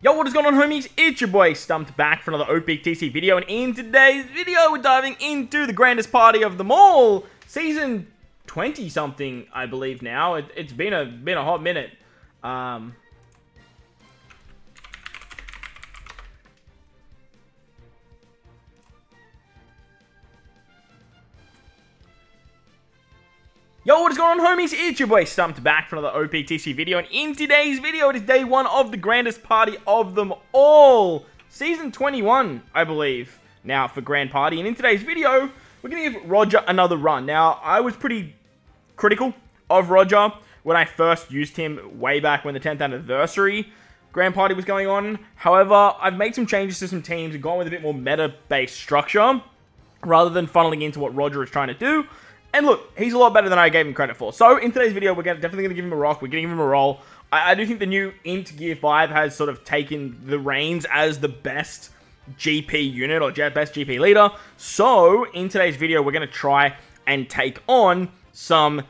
Yo, what is going on, homies? It's your boy Stumped back for another OPTC video, and in today's video, we're diving into the grandest party of them all, season 20 something, I believe now. It's been a hot minute. Yo, what is going on, homies? It's your boy Stumped back for another OPTC video, and in today's video, it is day one of the grandest party of them all. Season 21, I believe, now for Grand Party, and in today's video, we're going to give Roger another run. Now, I was pretty critical of Roger when I first used him way back when the 10th anniversary Grand Party was going on. However, I've made some changes to some teams and gone with a bit more meta-based structure, rather than funneling into what Roger is trying to do. And look, he's a lot better than I gave him credit for. So, in today's video, we're definitely going to give him a rock. We're giving him a roll. I do think the new Int Gear 5 has sort of taken the reins as the best GP unit, or best GP leader. So, in today's video, we're going to try and take on some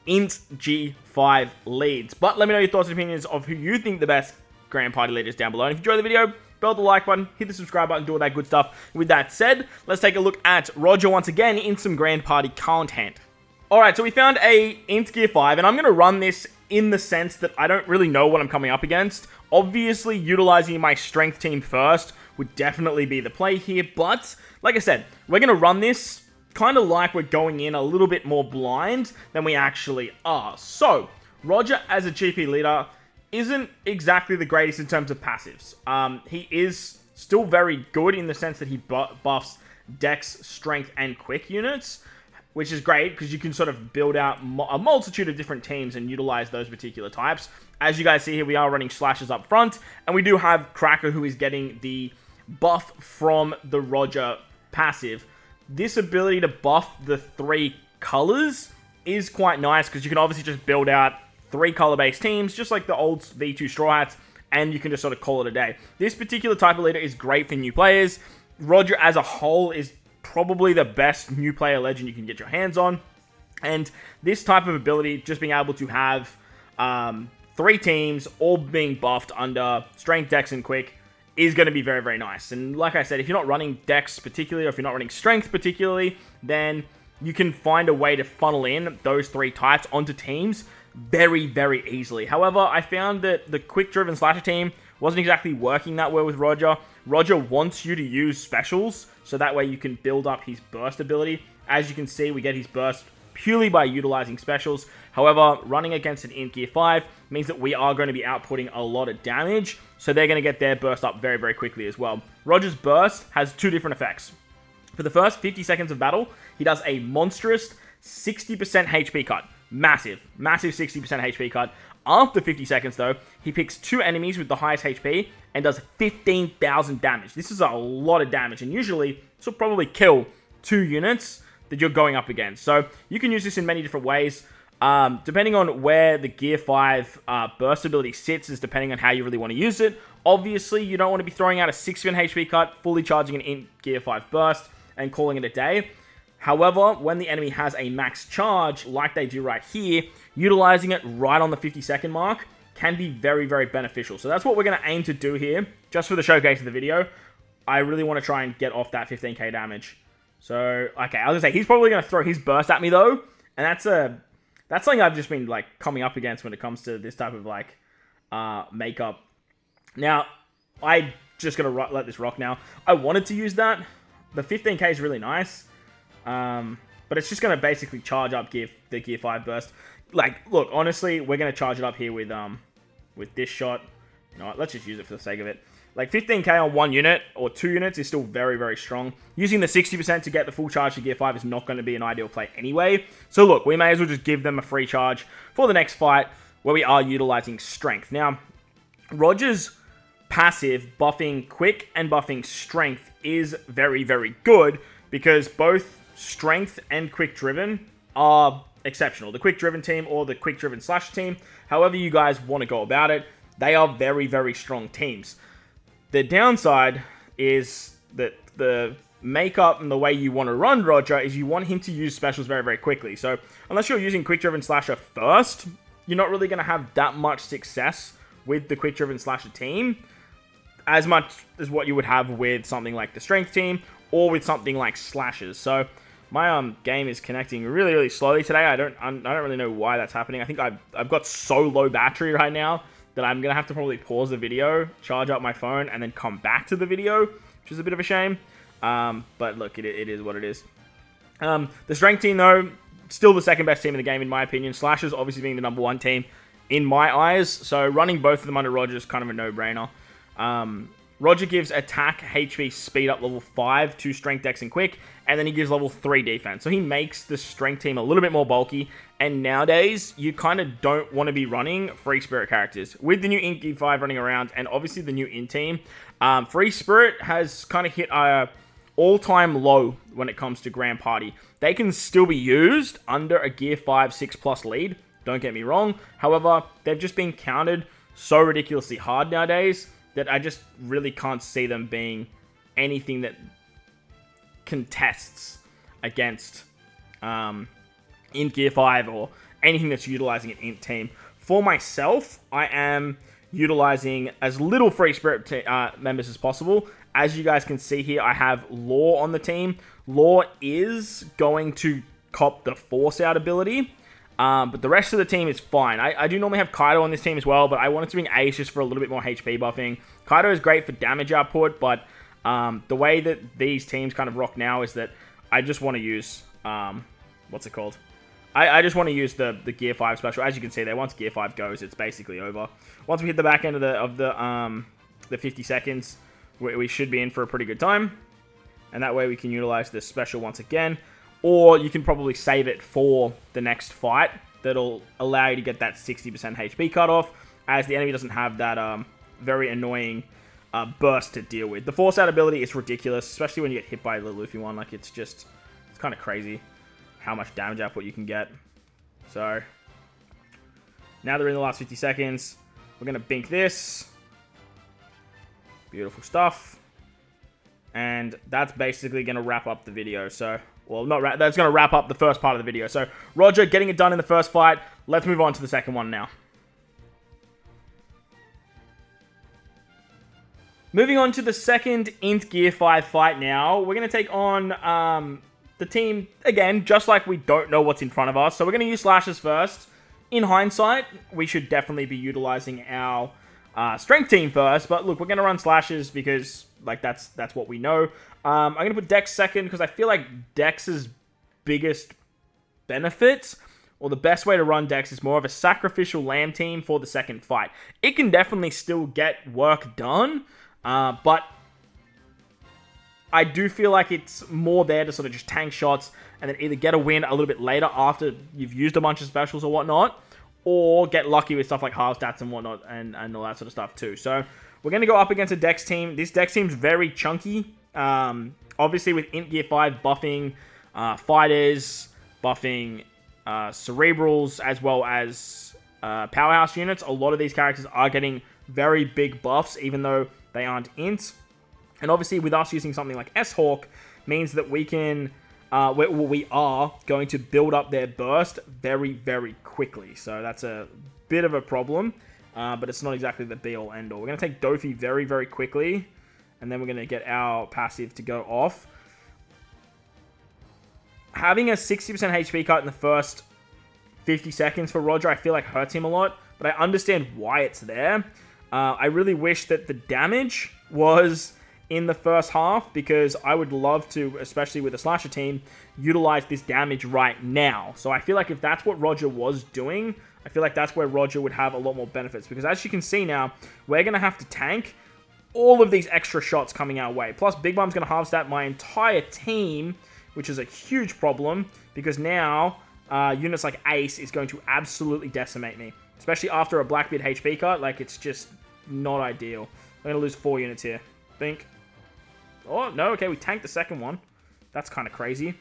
Int G5 leads. But let me know your thoughts and opinions of who you think the best Grand Party leader is down below. And if you enjoyed the video, bell the like button, hit the subscribe button, do all that good stuff. With that said, let's take a look at Roger once again in some Grand Party content. Alright, so we found a Int Gear 5, and I'm going to run this in the sense that I don't really know what I'm coming up against. Obviously, utilizing my strength team first would definitely be the play here, but like I said, we're going to run this kind of like we're going in a little bit more blind than we actually are. So, Roger as a GP leader isn't exactly the greatest in terms of passives. He is still very good in the sense that he buffs Dex, Strength, and Quick units, which is great because you can sort of build out a multitude of different teams and utilize those particular types. As you guys see here, we are running Slashes up front, and we do have Cracker, who is getting the buff from the Roger passive. This ability to buff the 3 colors is quite nice because you can obviously just build out 3 color-based teams, just like the old V2 Straw Hats, and you can just sort of call it a day. This particular type of leader is great for new players. Roger as a whole is probably the best new player legend you can get your hands on. And this type of ability, just being able to have 3 teams all being buffed under Strength, Dex, and Quick is going to be very, very nice. And like I said, if you're not running Dex particularly, or if you're not running Strength particularly, then you can find a way to funnel in those 3 types onto teams very, very easily. However, I found that the quick-driven slasher team wasn't exactly working that well with Roger. Roger wants you to use specials, so that way you can build up his burst ability. As you can see, we get his burst purely by utilizing specials. However, running against an Int Gear 5 means that we are going to be outputting a lot of damage, so they're going to get their burst up very, very quickly as well. Roger's burst has 2 different effects. For the first 50 seconds of battle, he does a monstrous 60% HP cut. Massive 60% HP cut. After 50 seconds, though, he picks 2 enemies with the highest HP and does 15,000 damage. This is a lot of damage, and usually this will probably kill 2 units that you're going up against. So you can use this in many different ways. Depending on where the Gear 5 burst ability sits is depending on how you really want to use it. Obviously, you don't want to be throwing out a 6% HP cut, fully charging an Int Gear 5 burst, and calling it a day. However, when the enemy has a max charge, like they do right here, utilizing it right on the 50-second mark can be very, very beneficial. So that's what we're going to aim to do here, just for the showcase of the video. I really want to try and get off that 15k damage. So, okay, I was going to say, he's probably going to throw his burst at me, though, and that's something I've just been, like, coming up against when it comes to this type of, like, makeup. Now, I just going to let this rock now. I wanted to use that. The 15k is really nice. But it's just going to basically charge up the Gear 5 burst. Like, look, honestly, we're going to charge it up here with this shot. You know what, let's just use it for the sake of it. Like, 15k on 1 unit, or 2 units, is still very, very strong. Using the 60% to get the full charge to Gear 5 is not going to be an ideal play anyway. So, look, we may as well just give them a free charge for the next fight, where we are utilizing Strength. Now, Roger's passive, buffing Quick and buffing Strength, is very, very good, because both Strength and Quick Driven are exceptional. The Quick Driven team or the Quick Driven Slash team, however you guys want to go about it, they are very, very strong teams. The downside is that the makeup and the way you want to run Roger is you want him to use specials very, very quickly. So unless you're using Quick Driven Slasher first, you're not really going to have that much success with the Quick Driven Slasher team. as much as what you would have with something like the strength team or with something like slashes. So my game is connecting really, really slowly today. I don't really know why that's happening. I think I've got so low battery right now that I'm gonna have to probably pause the video, charge up my phone, and then come back to the video, which is a bit of a shame. But look, it is what it is. The strength team, though, still the second best team in the game, in my opinion. Slashers obviously being the #1 team in my eyes. So running both of them under Roger is kind of a no-brainer. Roger gives attack, HP, speed up level 5 to strength, dex, and quick. And then he gives level 3 defense. So he makes the strength team a little bit more bulky. And nowadays, you kind of don't want to be running Free Spirit characters. With the new Int Gear 5 running around, and obviously the new Int team, Free Spirit has kind of hit a all-time low when it comes to Grand Party. They can still be used under a Gear 5 6+ lead, don't get me wrong. However, they've just been countered so ridiculously hard nowadays that I just really can't see them being anything that contests against Int Gear 5 or anything that's utilizing an Int team. For myself, I am utilizing as little Free Spirit members as possible. As you guys can see here, I have Law on the team. Law is going to cop the Force Out ability, but the rest of the team is fine. I do normally have Kaido on this team as well, but I wanted to bring Ace just for a little bit more HP buffing. Kaido is great for damage output, but the way that these teams kind of rock now is that I just want to use, what's it called? I just want to use the Gear 5 special. As you can see there, once Gear 5 goes, it's basically over. Once we hit the back end of the 50 seconds, we should be in for a pretty good time. And that way we can utilize this special once again. Or you can probably save it for the next fight. That'll allow you to get that 60% HP cutoff, as the enemy doesn't have that very annoying burst to deal with. The Force Out ability is ridiculous, especially when you get hit by the Luffy one. Like, it's kind of crazy how much damage output you can get. So, now they're in the last 50 seconds. We're going to bink this. Beautiful stuff. And that's basically going to wrap up the video. So, well, that's going to wrap up the first part of the video. So, Roger getting it done in the first fight. Let's move on to the second one now. Moving on to the second Int Gear 5 fight now. We're going to take on the team, again, just like we don't know what's in front of us. So we're going to use Slashes first. In hindsight, we should definitely be utilizing our strength team first. But look, we're going to run Slashes because like that's what we know. I'm going to put Dex second because I feel like Dex's biggest benefit, or the best way to run Dex, is more of a sacrificial lamb team for the second fight. It can definitely still get work done, but I do feel like it's more there to sort of just tank shots and then either get a win a little bit later after you've used a bunch of specials or whatnot, or get lucky with stuff like half stats and whatnot and all that sort of stuff too. So we're going to go up against a Dex team. This Dex team's very chunky. Obviously with Int Gear 5 buffing fighters, buffing cerebrals, as well as powerhouse units, a lot of these characters are getting very big buffs, even though they aren't Int. And obviously with us using something like S-Hawk means that we can, we are going to build up their burst very, very quickly. So that's a bit of a problem, but it's not exactly the be-all, end-all. We're going to take Dofi very, very quickly, and then we're going to get our passive to go off. Having a 60% HP cut in the first 50 seconds for Roger, I feel like hurts him a lot, but I understand why it's there. I really wish that the damage was in the first half, because I would love to, especially with a slasher team, utilize this damage right now. So I feel like if that's what Roger was doing, I feel like that's where Roger would have a lot more benefits, because as you can see now, we're going to have to tank all of these extra shots coming our way. Plus, Big Mom's going to half stat my entire team, which is a huge problem, because now units like Ace is going to absolutely decimate me, especially after a Blackbeard HP cut. Like, it's just not ideal. I'm going to lose 4 units here. Think. Oh, no, okay, we tanked the second one. That's kind of crazy.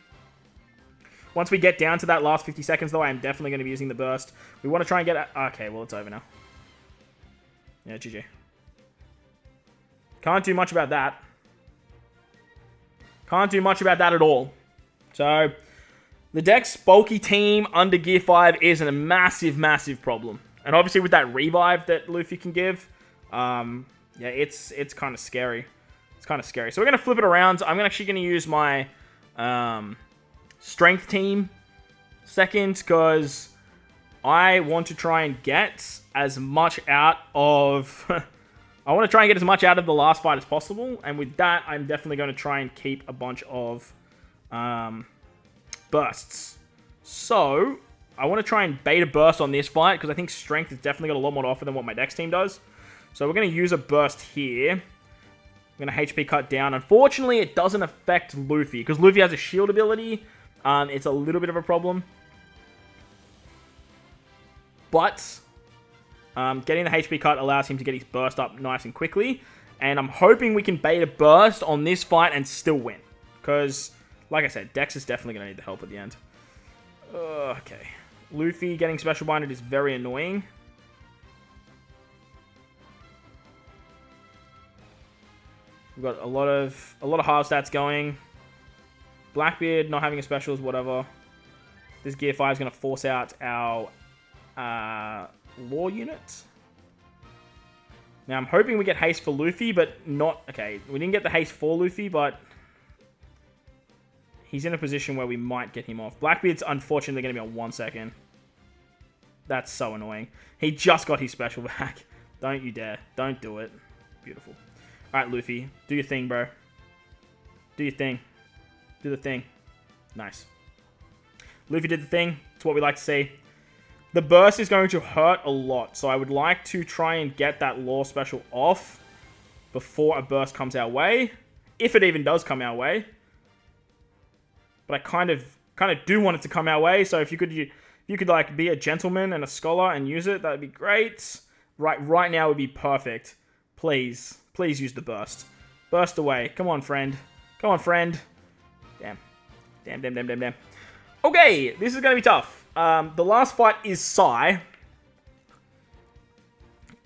Once we get down to that last 50 seconds, though, I am definitely going to be using the burst. We want to try and get... Okay, well, it's over now. Yeah, GG. Can't do much about that. Can't do much about that at all. So, the Dex bulky team under Gear 5 is a massive, massive problem. And obviously with that revive that Luffy can give, Yeah, it's kind of scary. It's kind of scary. So we're going to flip it around. I'm actually going to use my strength team second because I want to try and get as much out of... I want to try and get as much out of the last fight as possible. And with that, I'm definitely going to try and keep a bunch of bursts. So, I want to try and bait a burst on this fight because I think strength has definitely got a lot more to offer than what my Dex team does. So we're going to use a burst here. I'm going to HP cut down. Unfortunately, it doesn't affect Luffy because Luffy has a shield ability. It's a little bit of a problem. But getting the HP cut allows him to get his burst up nice and quickly. And I'm hoping we can bait a burst on this fight and still win. Because, like I said, Dex is definitely going to need the help at the end. Okay. Luffy getting special binded is very annoying. We've got a lot of half stats going. Blackbeard not having a special is whatever. This Gear 5 is going to force out our Law unit. Now I'm hoping we get haste for Luffy, but not... Okay, we didn't get the haste for Luffy, but he's in a position where we might get him off. Blackbeard's unfortunately going to be on 1 second. That's so annoying. He just got his special back. Don't you dare. Don't do it. Beautiful. Alright, Luffy. Do your thing, bro. Do your thing. Do the thing. Nice. Luffy did the thing. It's what we like to see. The burst is going to hurt a lot, so I would like to try and get that Law special off before a burst comes our way. If it even does come our way. But I kind of do want it to come our way, so if you could like be a gentleman and a scholar and use it, that'd be great. Right now would be perfect. Please use the burst. Burst away. Come on, friend. Come on, friend. Damn. Damn. Okay, this is going to be tough. The last fight is Sai.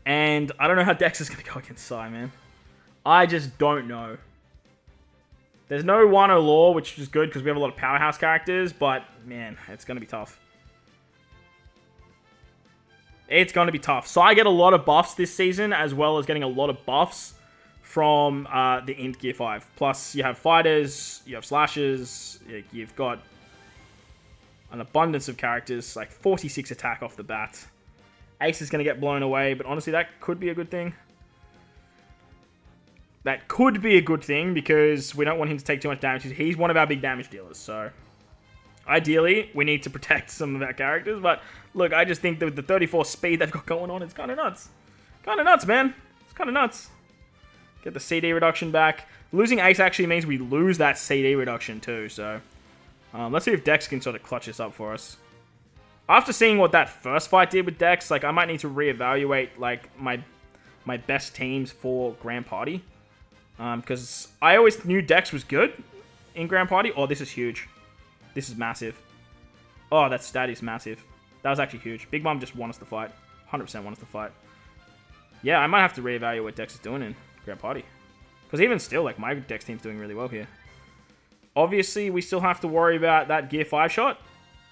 And I don't know how Dex is going to go against Sai, man. I just don't know. There's no Wano Law, which is good because we have a lot of powerhouse characters. But, man, it's going to be tough. It's going to be tough. Sai get a lot of buffs this season, as well as getting a lot of buffs from the Int Gear 5. Plus, you have fighters, you have slashers, you've got an abundance of characters, like 46 attack off the bat. Ace is going to get blown away, but honestly, that could be a good thing. That could be a good thing, because we don't want him to take too much damage. He's one of our big damage dealers, so ideally, we need to protect some of our characters, but look, I just think that with the 34 speed they've got going on, it's kind of nuts. Kind of nuts, man. It's kind of nuts. Get the CD reduction back. Losing Ace actually means we lose that CD reduction too, so let's see if Dex can sort of clutch this up for us. After seeing what that first fight did with Dex, like, I might need to reevaluate, like, my best teams for Grand Party. Because I always knew Dex was good in Grand Party. Oh, this is huge. This is massive. Oh, that stat is massive. That was actually huge. Big Mom just won us to fight. 100% won us to fight. Yeah, I might have to reevaluate what Dex is doing in Grand Party. Because even still, like, my Dex team's doing really well here. Obviously, we still have to worry about that Gear 5 shot.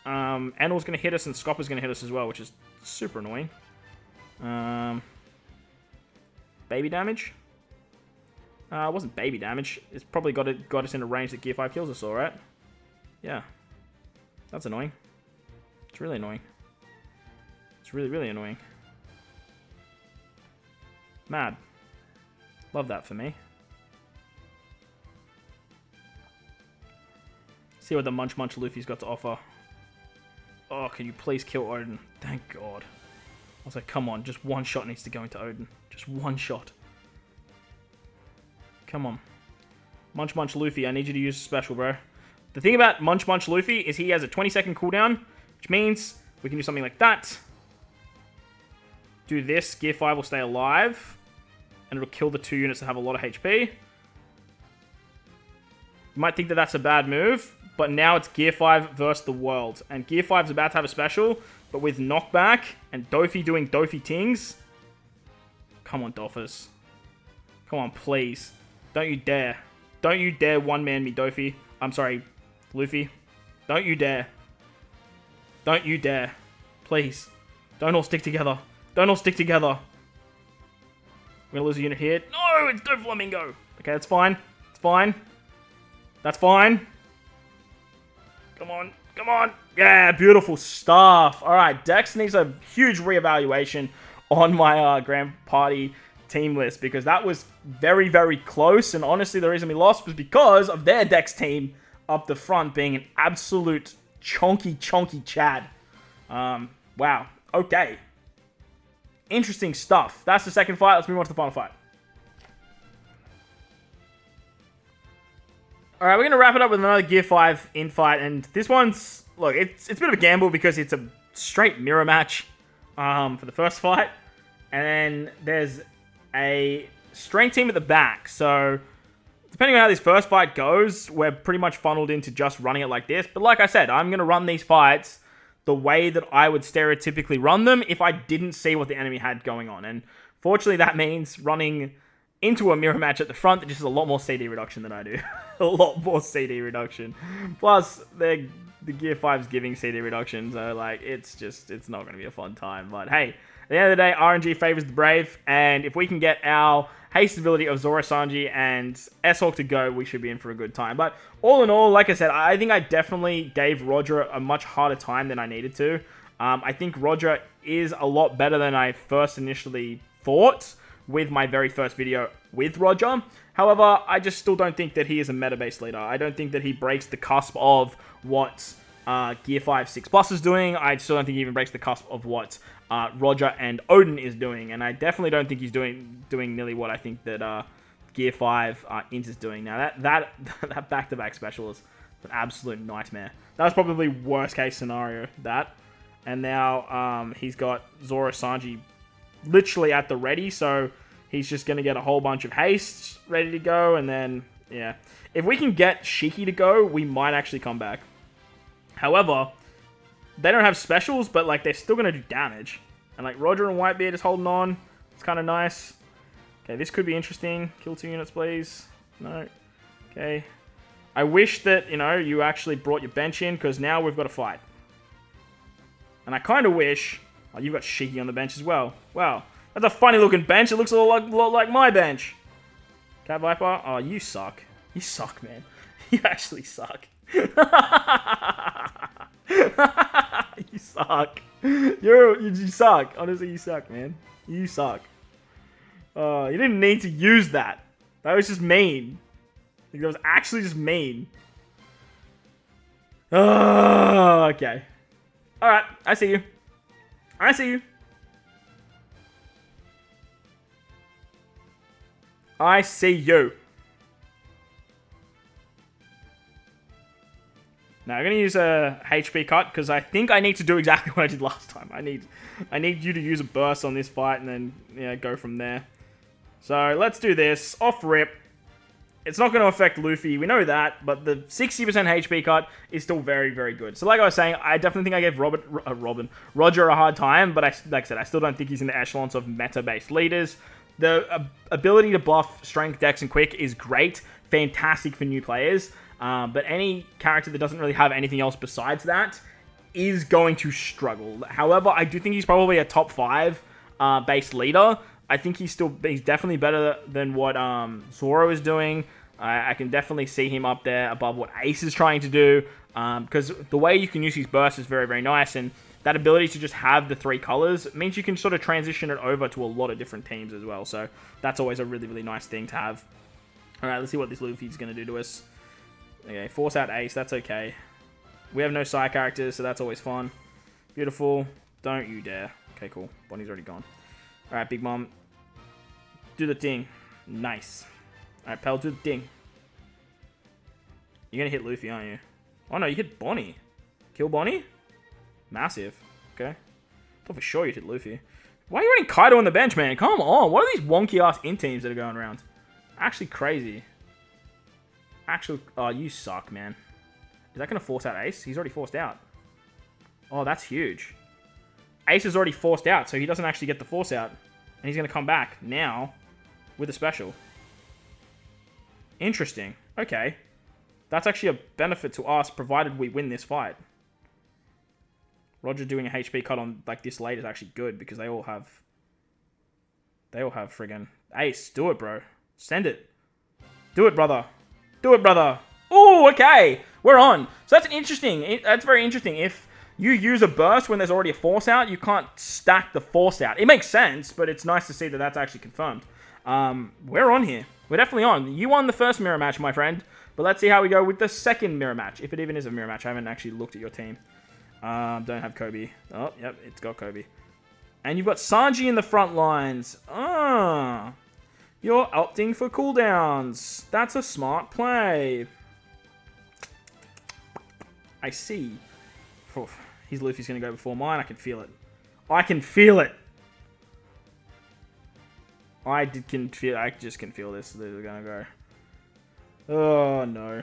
Enel's going to hit us and Scopper's going to hit us as well, which is super annoying. Baby damage? It wasn't baby damage. It's probably got us in a range that Gear 5 kills us, alright? Yeah. That's annoying. It's really annoying. It's really, really annoying. Mad. Love that for me. See what the Munch Luffy's got to offer. Oh, can you please kill Odin? Thank God. I was like, come on, just one shot needs to go into Odin. Just one shot. Come on. Munch Luffy, I need you to use a special, bro. The thing about Munch Luffy is he has a 20-second cooldown, which means we can do something like that. Do this, Gear 5 will stay alive, and it'll kill the 2 units that have a lot of HP. You might think that that's a bad move, but now it's Gear 5 versus the world. And Gear 5's about to have a special, but with knockback and Dofi doing Dofi tings. Come on, Doffers. Come on, please. Don't you dare. Don't you dare one-man me, Dofi. I'm sorry, Luffy. Don't you dare. Don't you dare. Please. Don't all stick together. Don't all stick together. We're going to lose a unit here. No, it's Doflamingo. Okay, that's fine. It's fine. That's fine. Come on. Come on. Yeah, beautiful stuff. All right, Dex needs a huge reevaluation on my Grand Party team list because that was very, very close. And honestly, the reason we lost was because of their Dex team up the front being an absolute chonky Chad. Wow. Okay. Interesting stuff. That's the second fight. Let's move on to the final fight. Alright, we're going to wrap it up with another Gear 5 in-fight. And this one's... Look, it's a bit of a gamble because it's a straight mirror match for the first fight. And then there's a strength team at the back. So, depending on how this first fight goes, we're pretty much funneled into just running it like this. But like I said, I'm going to run these fights the way that I would stereotypically run them if I didn't see what the enemy had going on. And fortunately, that means running into a mirror match at the front that just has a lot more CD reduction than I do. A lot more CD reduction. Plus, the Gear 5's giving CD reduction, so like, it's not going to be a fun time. But hey, at the end of the day, RNG favors the brave, and if we can get our haste ability of Zoro Sanji and S-Hawk to go, we should be in for a good time. But all in all, like I said, I think I definitely gave Roger a much harder time than I needed to. I think Roger is a lot better than I first initially thought with my very first video with Roger. However, I just still don't think that he is a meta-based leader. I don't think that he breaks the cusp of what Gear 5 6+ is doing. I still don't think he even breaks the cusp of what Roger and Odin is doing. And I definitely don't think he's doing nearly what I think that Gear 5 Int is doing. Now, that back-to-back special is an absolute nightmare. That was probably worst case scenario, that. And now he's got Zoro Sanji literally at the ready, so he's just going to get a whole bunch of haste ready to go, and then, yeah. If we can get Shiki to go, we might actually come back. However, they don't have specials, but, like, they're still going to do damage. And, like, Roger and Whitebeard is holding on. It's kind of nice. Okay, this could be interesting. Kill 2 units, please. No. Okay. I wish that, you know, you actually brought your bench in, because now we've got to fight. And I kind of wish... Oh, you've got Shiki on the bench as well. Wow. That's a funny looking bench. It looks a lot like my bench. Cat Viper? Oh, you suck. You suck, man. You actually suck. You suck. You suck. Honestly, you suck, man. You suck. You didn't need to use that. That was just mean. Like, that was actually just mean. Oh, okay. Alright, I see you. I see you. I see you. Now, I'm going to use a HP cut because I think I need to do exactly what I did last time. I need you to use a burst on this fight and then go from there. So, let's do this. Off rip. It's not going to affect Luffy, we know that, but the 60% HP cut is still very, very good. So like I was saying, I definitely think I gave Roger a hard time, but like I said, I still don't think he's in the echelons of meta-based leaders. The ability to buff Strength, Dex, and Quick is great, fantastic for new players, but any character that doesn't really have anything else besides that is going to struggle. However, I do think he's probably a top 5 base leader. I think he's definitely better than what Zoro is doing. I can definitely see him up there above what Ace is trying to do. Because the way you can use his burst is very, very nice. And that ability to just have the 3 colors means you can sort of transition it over to a lot of different teams as well. So that's always a really, really nice thing to have. Alright, let's see what this Luffy's going to do to us. Okay, force out Ace. That's okay. We have no side characters, so that's always fun. Beautiful. Don't you dare. Okay, cool. Bonnie's already gone. Alright, Big Mom. Do the thing. Nice. Alright, Pell, do the thing. You're gonna hit Luffy, aren't you? Oh no, you hit Bonnie. Kill Bonnie? Massive. Okay. Thought for sure you'd hit Luffy. Why are you running Kaido on the bench, man? Come on. What are these wonky-ass int teams that are going around? Actually crazy. Actually... Oh, you suck, man. Is that gonna force out Ace? He's already forced out. Oh, that's huge. Ace is already forced out, so he doesn't actually get the force out. And he's gonna come back now with a special. Interesting. Okay. That's actually a benefit to us, provided we win this fight. Roger doing a HP cut on like this late is actually good because they all have friggin' Ace, do it, bro. Send it. Do it, brother. Do it, brother. Ooh, okay. We're on. So that's interesting. That's very interesting. If you use a burst when there's already a force out, you can't stack the force out. It makes sense, but it's nice to see that that's actually confirmed. We're on here. We're definitely on. You won the first mirror match, my friend. But let's see how we go with the second mirror match. If it even is a mirror match. I haven't actually looked at your team. Don't have Kobe. Oh, yep, it's got Kobe. And you've got Sanji in the front lines. You're opting for cooldowns. That's a smart play. I see. His Luffy's going to go before mine. I can feel it. I can feel it. I just can feel this. They're going to go. Oh, no.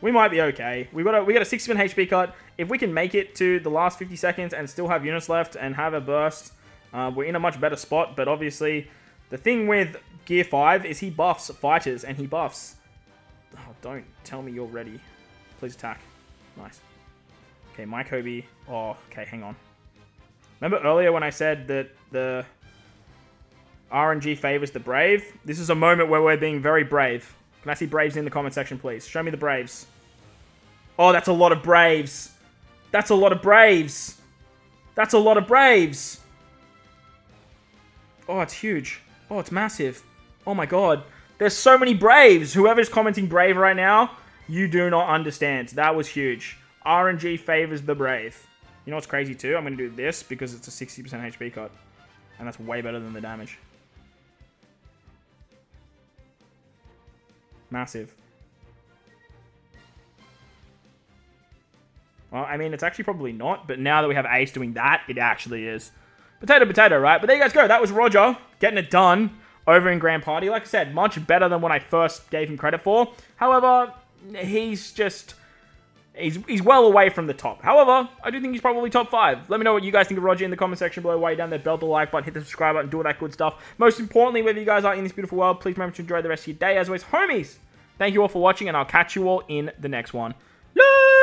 We might be okay. We got a 60% HP cut. If we can make it to the last 50 seconds and still have units left and have a burst, we're in a much better spot. But obviously, the thing with Gear 5 is he buffs fighters and he buffs... Oh, don't tell me you're ready. Please attack. Nice. Okay, my Kobe. Oh, okay, hang on. Remember earlier when I said that the RNG favors the brave? This is a moment where we're being very brave. Can I see braves in the comment section, please? Show me the braves. Oh, that's a lot of braves. That's a lot of braves. That's a lot of braves. Oh, it's huge. Oh, it's massive. Oh my god. There's so many braves. Whoever's commenting brave right now, you do not understand. That was huge. RNG favors the brave. You know what's crazy too? I'm going to do this because it's a 60% HP cut. And that's way better than the damage. Massive. Well, I mean, it's actually probably not. But now that we have Ace doing that, it actually is. Potato, potato, right? But there you guys go. That was Roger getting it done over in Grand Party. Like I said, much better than what I first gave him credit for. However, he's just... He's well away from the top. However, I do think he's probably top 5. Let me know what you guys think of Roger in the comment section below. While you're down there, belt the like button, hit the subscribe button, do all that good stuff. Most importantly, whether you guys are in this beautiful world, please remember to enjoy the rest of your day. As always, homies, thank you all for watching, and I'll catch you all in the next one. Later!